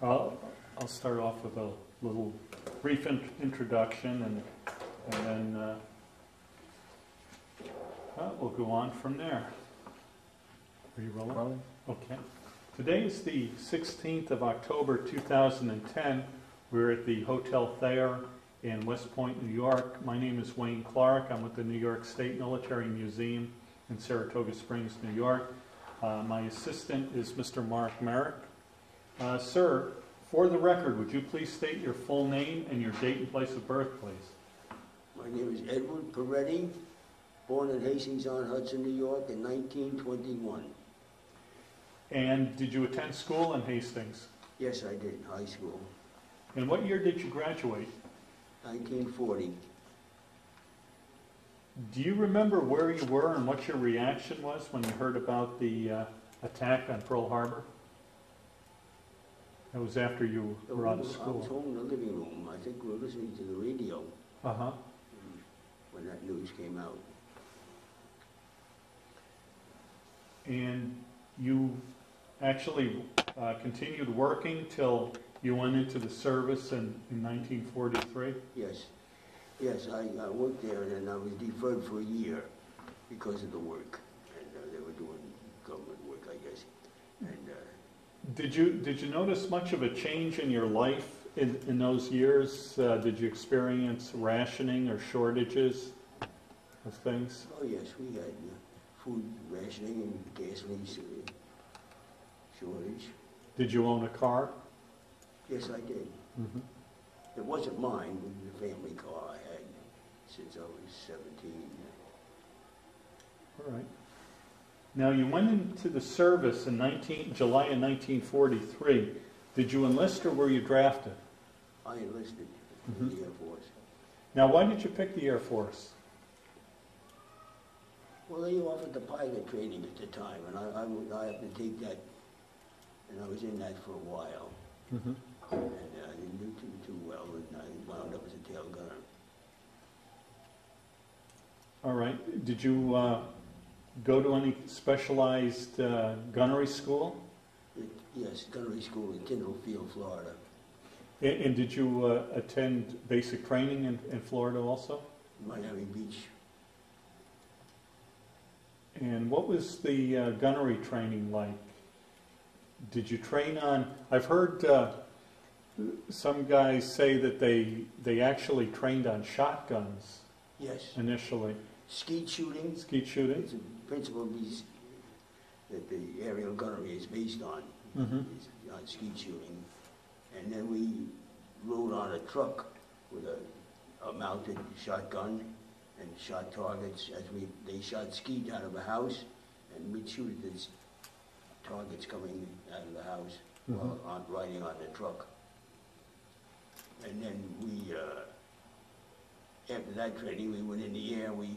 I'll start off with a little brief introduction, and then we'll go on from there. Are you rolling? Okay. Today is the 16th of October, 2010. We're at the Hotel Thayer in West Point, New York. My name is Wayne Clark. I'm with the New York State Military Museum in Saratoga Springs, New York. My assistant is Mr. Mark Merrick. Sir, for the record, would you please state your full name and your date and place of birth, please? My name is Edward Paretti, born in Hastings on Hudson, New York in 1921. And did you attend school in Hastings? Yes, I did, high school. And what year did you graduate? 1940. Do you remember where you were and what your reaction was when you heard about the attack on Pearl Harbor? That was after you were out of school. I was home in the living room. I think we were listening to the radio when that news came out. And you actually continued working till you went into the service in 1943? Yes. Yes, I worked there, and then I was deferred for a year because of the work. And they were doing government work, I guess. And Did you notice much of a change in your life in those years? Did you experience rationing or shortages of things? Oh yes, we had food rationing and gasoline shortage. Did you own a car? Yes, I did. Mm-hmm. It wasn't mine, it was a family car I had since I was 17. All right. Now, you went into the service in July of 1943. Did you enlist or were you drafted? I enlisted in the Air Force. Now, why did you pick the Air Force? Well, they offered the pilot training at the time, and I had to take that, and I was in that for a while. Mm-hmm. And I didn't do too well, and I wound up as a tailgunner. All right. Did you go to any specialized gunnery school? Yes, gunnery school in Tyndall Field, Florida. And did you attend basic training in Florida also? Miami Beach. And what was the gunnery training like? Did you train on, I've heard some guys say that they actually trained on shotguns. Yes. Initially. Skeet shooting. Skeet shooting. It's a principle that the aerial gunnery is based on. Mm-hmm. It's on skeet shooting. And then we rode on a truck with a mounted shotgun and shot targets as they shot skeet out of a house, and we'd shoot at these targets coming out of the house while riding on the truck. And then we, after that training, we went in the air. We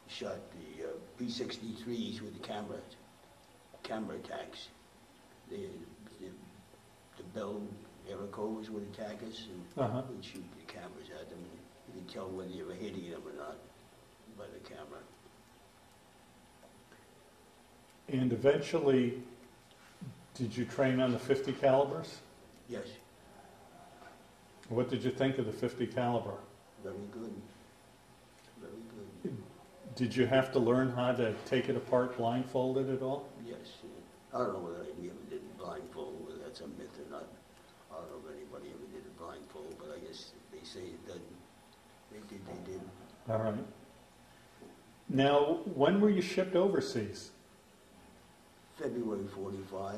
shot the P-63s with the camera attacks. The Bell Aerocoves would attack us, and we'd shoot the cameras at them. And you could tell whether you were hitting them or not by the camera. And eventually, did you train on the 50 calibers? Yes. What did you think of the 50 caliber? Very good. Very good. Did you have to learn how to take it apart blindfolded at all? Yes. I don't know whether we ever did it blindfold, whether that's a myth or not. I don't know if anybody ever did it blindfold, but I guess if they say it doesn't. They did. All right. Now, when were you shipped overseas? February 45.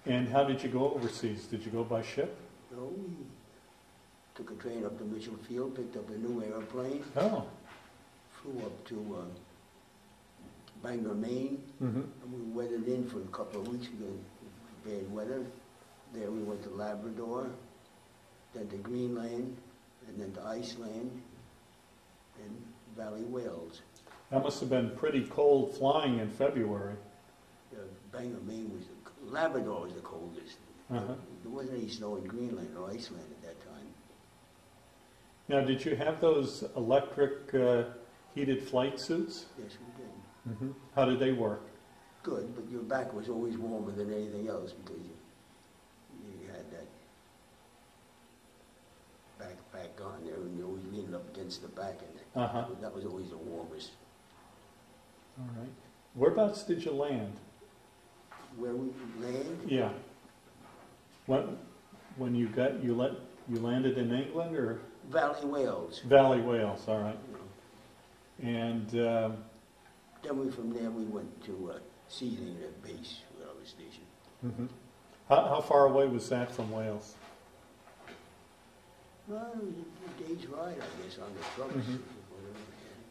And how did you go overseas? Did you go by ship? No, we took a train up to Mitchell Field, picked up a new airplane, Oh. flew up to Bangor, Maine, and we weathered in for a couple of weeks because of bad weather. There we went to Labrador, then to Greenland, and then to Iceland, and Valley Wales. That must have been pretty cold flying in February. Bangor, Maine was Labrador was the coldest. There wasn't any snow in Greenland or Iceland at that time. Now, did you have those electric heated flight suits? Yes, we did. How did they work? Good, but your back was always warmer than anything else because on there, and you always leaning up against the back, and that was always the warmest. All right. Whereabouts did you land? Where we land? Yeah. When you landed in England or? Valley Wales. Valley Wales, all right. And then from there we went to Seething at base where I was stationed. Mm-hmm. How far away was that from Wales? Well, it was a day's ride, I guess, on the trucks.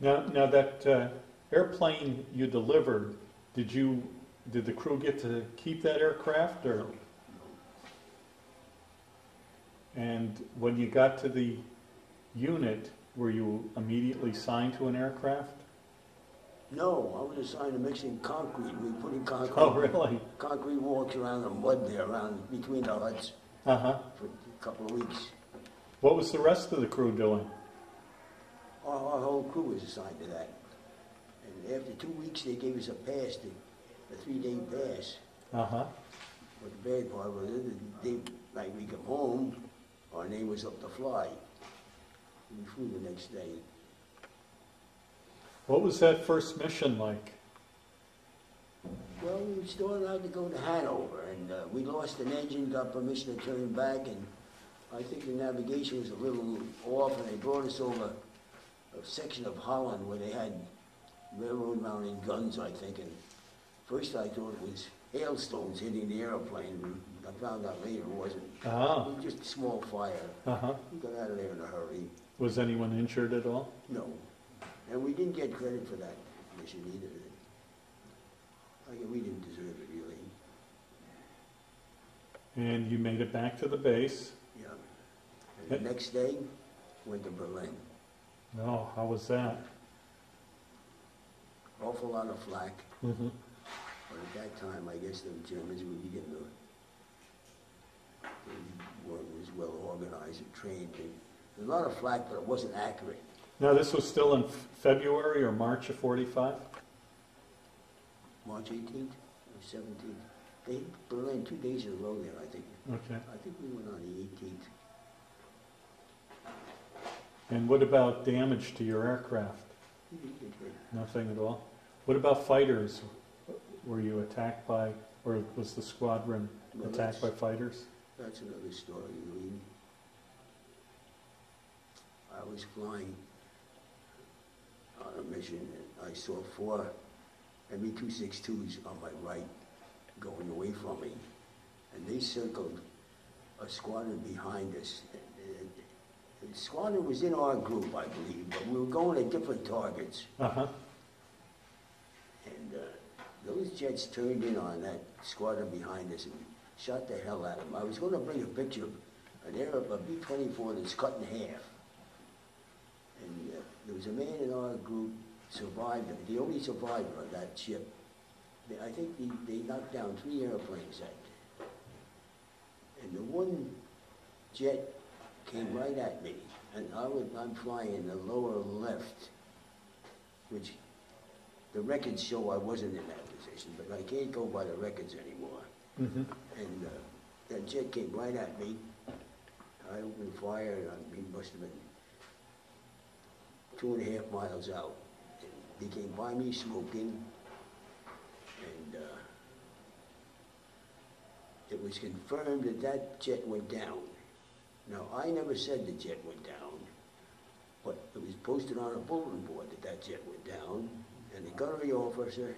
Mm-hmm. Now that airplane you delivered, did the crew get to keep that aircraft, or? No. And when you got to the unit, were you immediately signed to an aircraft? No, I was assigned to mixing concrete. We were putting concrete. Oh, really? Concrete walks around the mud there, around between the huts for a couple of weeks. What was the rest of the crew doing? Our whole crew was assigned to that. And after 2 weeks, they gave us a pass, a 3-day pass. But the bad part was, like we come home, our name was up to fly. We flew the next day. What was that first mission like? Well, we started out to go to Hanover, and we lost an engine, got permission to turn back, and I think the navigation was a little off, and they brought us over a section of Holland where they had railroad-mounted guns, I think, and first I thought it was hailstones hitting the airplane. I found out later it wasn't. It was just a small fire. We got out of there in a hurry. Was anyone injured at all? No. And we didn't get credit for that mission either. We didn't deserve it, really. And you made it back to the base. Yeah. And the next day, went to Berlin. Oh, how was that? Awful lot of flak. But at that time, I guess the Germans were beginning to, they weren't as well organized and trained. There was a lot of flak, but it wasn't accurate. Now, this was still in February or March of 45? March 18th or 17th. They hit Berlin 2 days in a row there, I think. Okay. I think we went on the 18th. And what about damage to your aircraft? We didn't get hit. Nothing at all? What about fighters? Were you attacked by, or was the squadron attacked by fighters? That's another story. I was flying on a mission, and I saw 4 ME-262s on my right going away from me, and they circled a squadron behind us. The squadron was in our group, I believe, but we were going at different targets. And those jets turned in on that squadron behind us and shot the hell out of them. I was going to bring a picture of a B-24 that's cut in half. And there was a man in our group survived, the only survivor of that ship. I think they knocked down 3 airplanes that day. And the one jet came right at me, and I'm flying in the lower left, which the records show I wasn't in that position, but I can't go by the records anymore. And that jet came right at me. I opened fire, and he must have been 2.5 miles out. He came by me smoking, and it was confirmed that that jet went down. Now, I never said the jet went down, but it was posted on a bulletin board that that jet went down, and the gunnery officer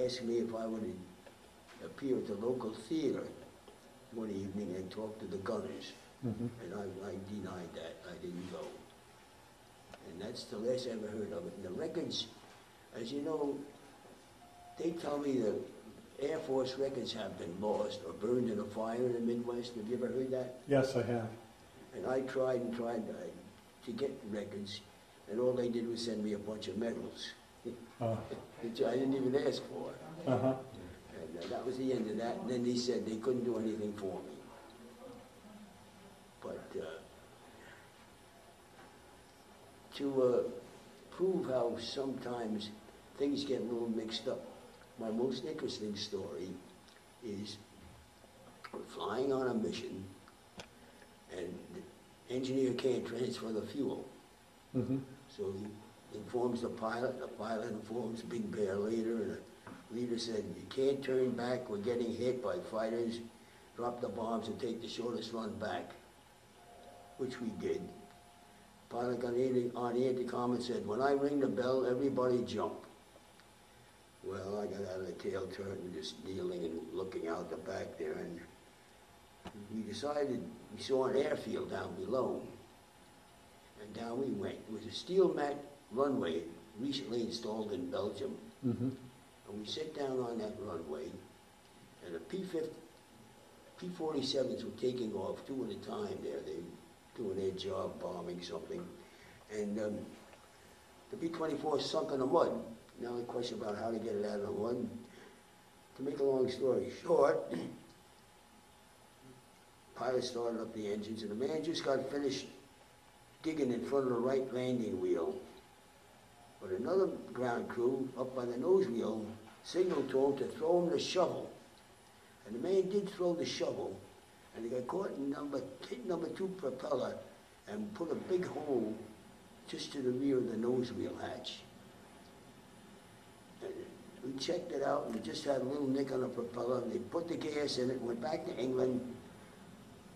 asked me if I would appear at the local theater one evening and talk to the gunners. And I denied that. I didn't go. And that's the last I ever heard of it. And the records, as you know, they tell me the Air Force records have been lost or burned in a fire in the Midwest. Have you ever heard that? Yes, I have. And I tried and tried to get records, and all they did was send me a bunch of medals, which I didn't even ask for. And that was the end of that. And then they said they couldn't do anything for me. But to prove how sometimes things get a little mixed up, my most interesting story is we're flying on a mission, and engineer can't transfer the fuel. Mm-hmm. So he informs the pilot informs Big Bear later, and the leader said, you can't turn back, we're getting hit by fighters, drop the bombs and take the shortest run back, which we did. Pilot got on the intercom and said, when I ring the bell, everybody jump. Well, I got out of the tail turret and just kneeling and looking out the back there, and we decided, we saw an airfield down below, and down we went. It was a steel mat runway recently installed in Belgium. Mm-hmm. And we sat down on that runway, and the P-47s were taking off 2 at a time there. They were doing their job, bombing something. And the B-24 sunk in the mud. Now the question about how to get it out of the mud. To make a long story short, pilot started up the engines, and the man just got finished digging in front of the right landing wheel. But another ground crew up by the nose wheel signaled to him to throw him the shovel. And the man did throw the shovel, and he got caught in hit number 2 propeller and put a big hole just to the rear of the nose wheel hatch. And we checked it out, and it just had a little nick on the propeller, and they put the gas in it, went back to England.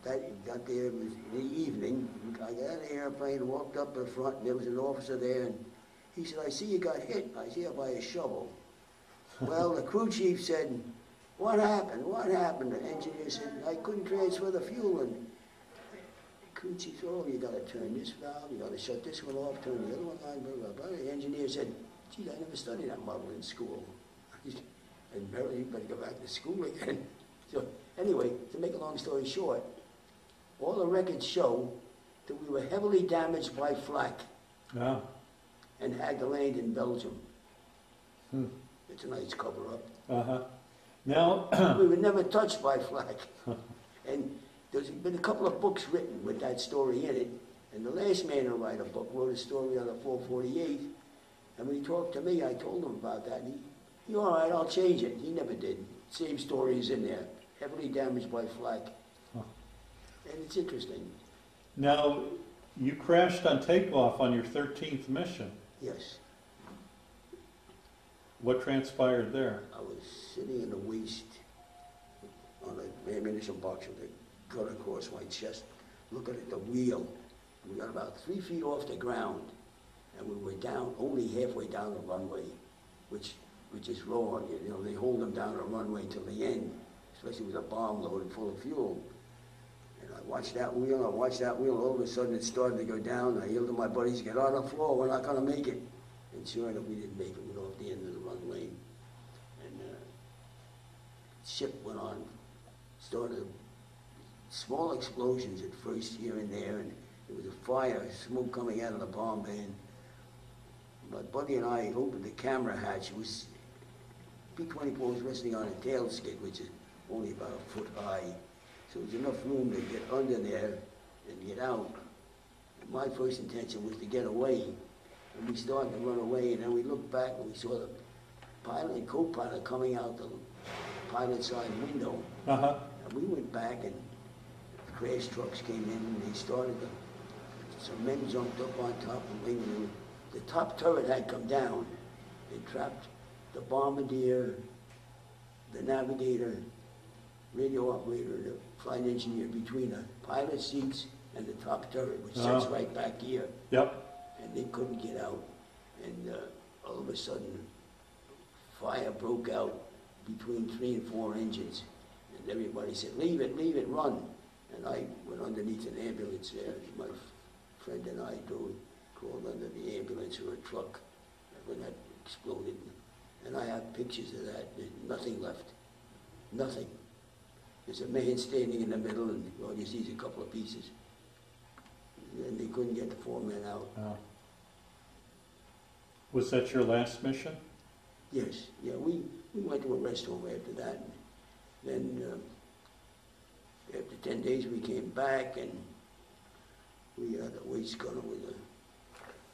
Got there, it was in the evening. I got out of the airplane, walked up in front, and there was an officer there, and he said, I see you got hit. I see you by a shovel. Well, the crew chief said, what happened? What happened? The engineer said, I couldn't transfer the fuel. And the crew chief said, oh, you got to turn this valve, you got to shut this one off, turn the other one on, blah, blah, blah. The engineer said, gee, I never studied that model in school. And barely, you better go back to school again. So anyway, to make a long story short, all the records show that we were heavily damaged by Flak. Yeah. And had to land in Belgium. Hmm. It's a nice cover-up. Uh-huh. Now... we were never touched by Flak. And there's been a couple of books written with that story in it. And the last man to write a book wrote a story on the 448. And when he talked to me, I told him about that. And he all right, I'll change it. He never did. Same story is in there. Heavily damaged by Flak. Huh. And it's interesting. Now, you crashed on takeoff on your 13th mission. Yes. What transpired there? I was sitting in the waist on an ammunition box with a gun across my chest, looking at the wheel. We got about 3 feet off the ground, and we were down, only halfway down the runway, which is wrong. You know, they hold them down the runway till the end, especially with a bomb loaded full of fuel. And I watched that wheel, all of a sudden it started to go down. I yelled to my buddies, get on the floor, we're not gonna make it. And sure enough, we didn't make it. We went off the end of the runway. And ship went on, started small explosions at first here and there, and there was a fire, smoke coming out of the bomb van. My buddy and I opened the camera hatch. It was, B-24 was resting on a tail skid, which is only about a foot high. So there was enough room to get under there and get out. And my first intention was to get away. And we started to run away, and then we looked back and we saw the pilot and co-pilot coming out the pilot side window. Uh-huh. And we went back, and the crash trucks came in, and they started to, some men jumped up on top of the wing, and the top turret had come down. They trapped the bombardier, the navigator, radio operator, the flight engineer between the pilot seats and the top turret, which sits right back here. Yep. And they couldn't get out. And all of a sudden, fire broke out between 3 and 4 engines. And everybody said, leave it, run. And I went underneath an ambulance there. My friend and I crawled under the ambulance or a truck when that exploded. And I have pictures of that. There's nothing left. Nothing. There's a man standing in the middle, and all you see is a couple of pieces. And they couldn't get the 4 men out. Oh. Was that your last mission? Yes. Yeah, we went to a rest home after that. And then after 10 days we came back, and we had a waste gunner with a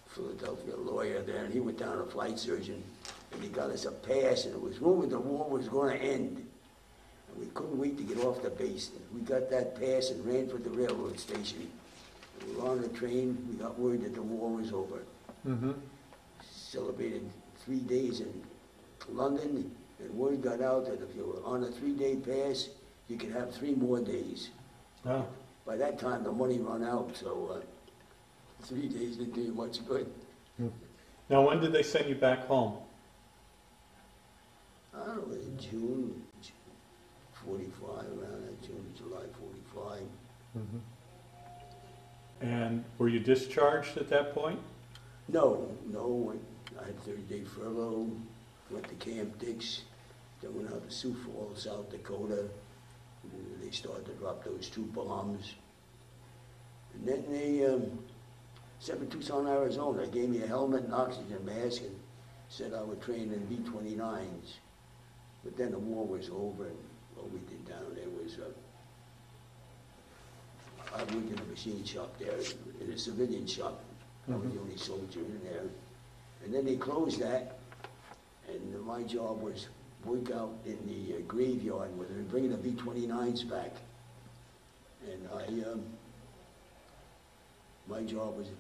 Philadelphia lawyer there, and he went down to a flight surgeon, and he got us a pass, and it was rumored the war was going to end. And we couldn't wait to get off the base. And we got that pass and ran for the railroad station. We were on the train, we got word that the war was over. Mm-hmm. Celebrated 3 days in London, and word got out that if you were on a 3-day pass, you could have 3 more days. Oh. By that time, the money run out, so 3 days didn't do you much good. Now, when did they send you back home? I don't know, in June 45, around that June, July 45. Mm-hmm. And were you discharged at that point? No, I had 30-day furlough, went to Camp Dix, then went out to Sioux Falls, South Dakota. They started to drop those 2 bombs. And then they sent me to Tucson, Arizona. They gave me a helmet and oxygen mask and said I would train in B-29s. But then the war was over, and what we did down there was, I worked in a machine shop there, in a civilian shop. I was the only soldier in there. And then they closed that, and my job was work out in the graveyard where they were bringing the B-29s back. And my job was to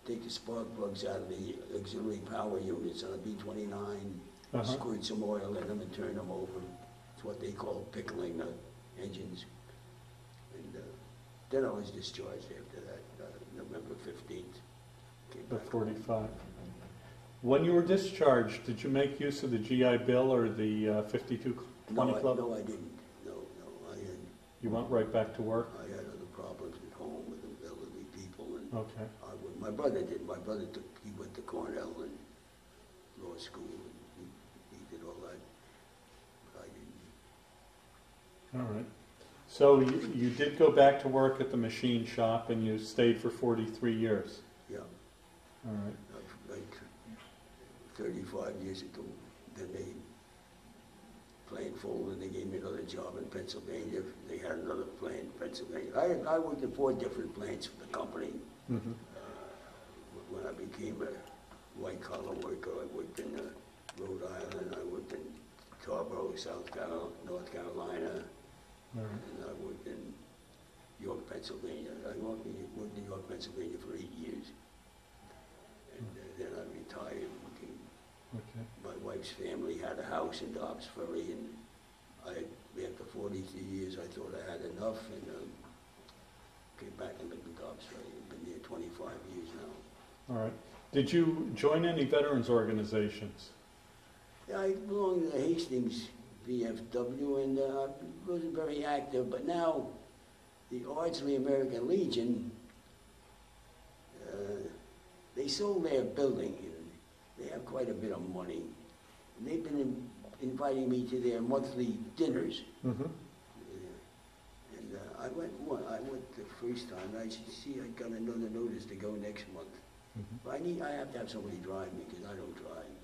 take the spark plugs out of the auxiliary power units on a B-29, squirt some oil in them and turn them over. It's what they call pickling the engines. And then I was discharged after that, November 15th. The 45. When you were discharged, did you make use of the GI Bill or the 5220 Club? No, I didn't. No, I had. You went right back to work? I had other problems at home with the elderly people, and okay. My brother did. My brother he went to Cornell and law school, and he did all that, but I didn't. All right. So you did go back to work at the machine shop, and you stayed for 43 years? Yeah. All right. Like 35 years ago, then they plant folded and they gave me another job in Pennsylvania. They had another plant in Pennsylvania. I worked in 4 different plants for the company. Mm-hmm. When I became a white-collar worker, I worked in Rhode Island, I worked in Tarboro, North Carolina, All right. and I worked in York, Pennsylvania. I worked in York, Pennsylvania for 8 years. And then I retired. Okay. My wife's family had a house in Dobbs Ferry, and after 43 years, I thought I had enough, and came back and lived in Dobbs Ferry. I've been there 25 years now. All right. Did you join any veterans organizations? Yeah, I belonged to the Hastings VFW, and I wasn't very active, but now the Ardsley American Legion, they sold their building, and they have quite a bit of money. And they've been inviting me to their monthly dinners. Mm-hmm. And I went the first time. I got another notice to go next month. Mm-hmm. But I have to have somebody drive me, because I don't drive.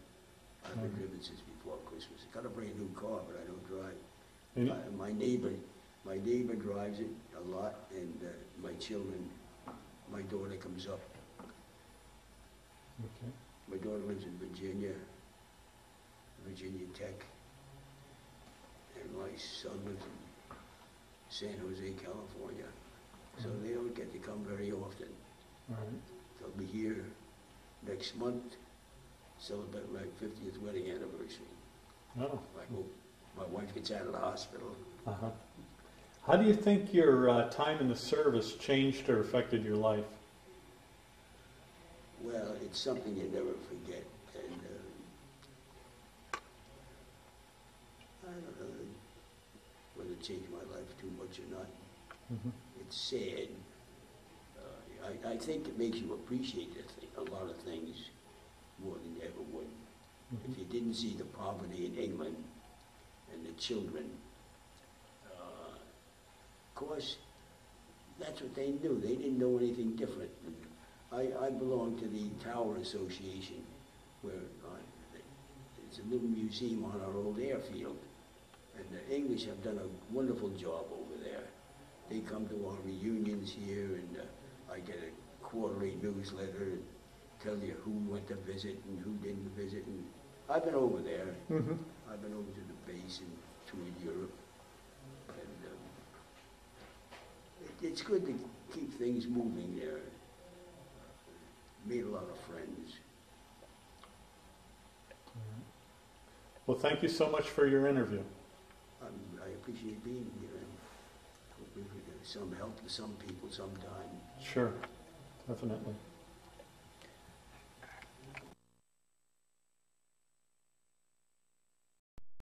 I've been driven since before Christmas. I got a brand new car, but I don't drive. My neighbor drives it a lot, and my children, my daughter comes up. Okay. My daughter lives in Virginia Tech, and my son lives in San Jose, California. So they don't get to come very often. All right. They'll be here next month, celebrate my 50th wedding anniversary. Oh. I hope my wife gets out of the hospital. Uh-huh. How do you think your time in the service changed or affected your life? Well, it's something you never forget, and I don't know whether it changed my life too much or not. Mm-hmm. It's sad. I think it makes you appreciate a lot of things more than you ever would. Mm-hmm. If you didn't see the poverty in England and the children, of course, that's what they knew. They didn't know anything different. And I belong to the Tower Association, where it's a little museum on our old airfield. And the English have done a wonderful job over there. They come to our reunions here, and I get a quarterly newsletter and tell you who went to visit and who didn't visit. And I've been over there. Mm-hmm. I've been over to the base and toured Europe. And it's good to keep things moving there. made a lot of friends. Well, thank you so much for your interview. I appreciate being here, and hope we can get some help to some people sometime. Sure, definitely.